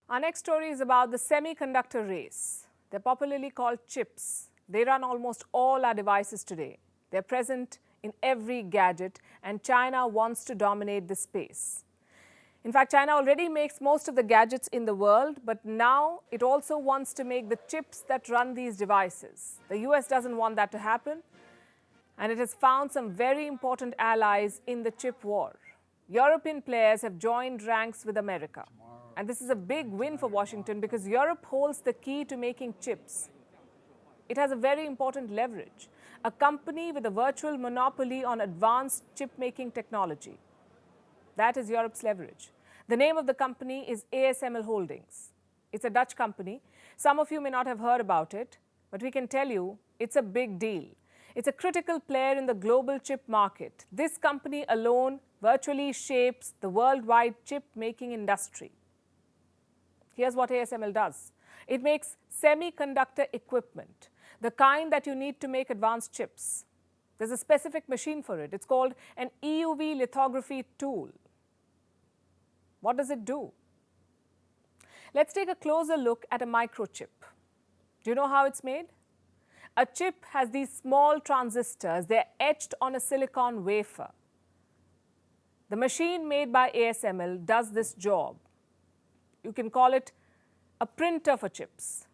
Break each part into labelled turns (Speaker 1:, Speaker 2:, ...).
Speaker 1: Our next story is about the semiconductor race. They're popularly called chips. They run almost all our devices today. They're present in every gadget, and China wants to dominate this space. In fact, China already makes most of the gadgets in the world, but now it also wants to make the chips that run these devices. The US doesn't want that to happen, and it has found some very important allies in the chip war. European players have joined ranks with America. And this is a big win for Washington because Europe holds the key to making chips. It has a very important leverage, a company with a virtual monopoly on advanced chip-making technology. That is Europe's leverage. The name of the company is ASML Holdings. It's a Dutch company. Some of you may not have heard about it, but we can tell you it's a big deal. It's a critical player in the global chip market. This company alone virtually shapes the worldwide chip-making industry. Here's what ASML does. It makes semiconductor equipment, the kind that you need to make advanced chips. There's a specific machine for it. It's called an EUV lithography tool. What does it do? Let's take a closer look at a microchip. Do you know how it's made? A chip has these small transistors. They're etched on a silicon wafer. The machine made by ASML does this job. You can call it a printer for chips.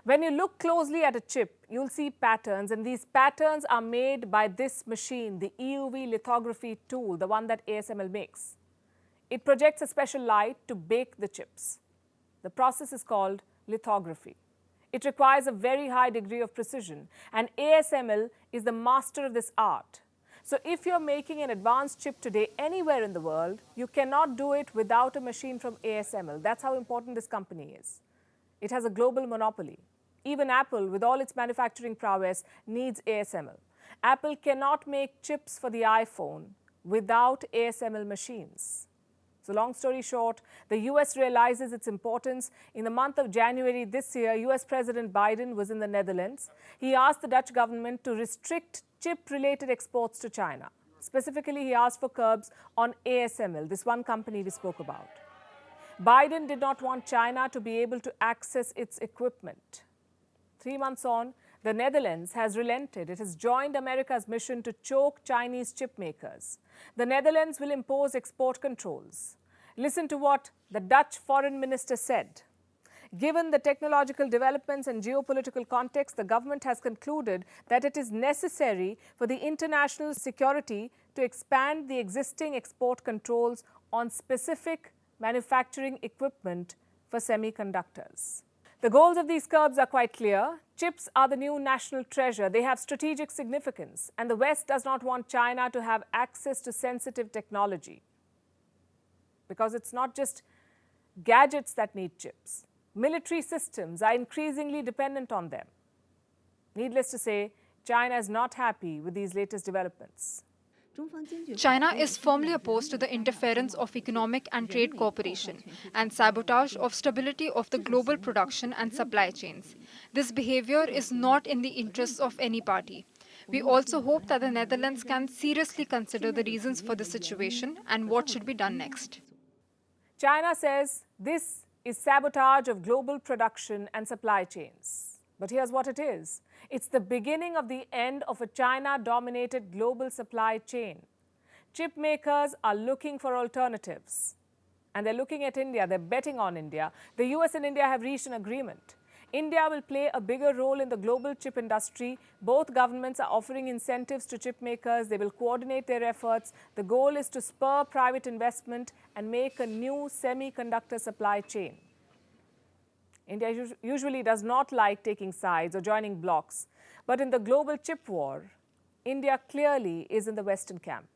Speaker 1: When you look closely at a chip, you'll see patterns, and these patterns are made by this machine, the EUV lithography tool, the one that ASML makes. It projects a special light to bake the chips. The process is called lithography. It requires a very high degree of precision, and ASML is the master of this art. So if you're making an advanced chip today anywhere in the world, you cannot do it without a machine from ASML. That's how important this company is. It has a global monopoly. Even Apple, with all its manufacturing prowess, needs ASML. Apple cannot make chips for the iPhone without ASML machines. So long story short, the US realizes its importance. In the month of January this year, US President Biden was in the Netherlands. He asked the Dutch government to restrict chip-related exports to China. Specifically, he asked for curbs on ASML, this one company we spoke about. Biden did not want China to be able to access its equipment. 3 months on, the Netherlands has relented. It has joined America's mission to choke Chinese chip makers. The Netherlands will impose export controls. Listen to what the Dutch foreign minister said. Given the technological developments and geopolitical context, the government has concluded that it is necessary for the international security to expand the existing export controls on specific manufacturing equipment for semiconductors. The goals of these curbs are quite clear. Chips are the new national treasure. They have strategic significance, and the West does not want China to have access to sensitive technology. Because it's not just gadgets that need chips. Military systems are increasingly dependent on them. Needless to say, China is not happy with these latest developments.
Speaker 2: China is firmly opposed to the interference of economic and trade cooperation and sabotage of stability of the global production and supply chains. This behavior is not in the interests of any party. We also hope that the Netherlands can seriously consider the reasons for the situation and what should be done next.
Speaker 1: China says this is sabotage of global production and supply chains. But here's what it is. It's the beginning of the end of a China-dominated global supply chain. Chip makers are looking for alternatives. And they're looking at India. They're betting on India. The US and India have reached an agreement. India will play a bigger role in the global chip industry. Both governments are offering incentives to chip makers. They will coordinate their efforts. The goal is to spur private investment and make a new semiconductor supply chain. India usually does not like taking sides or joining blocs. But in the global chip war, India clearly is in the Western camp.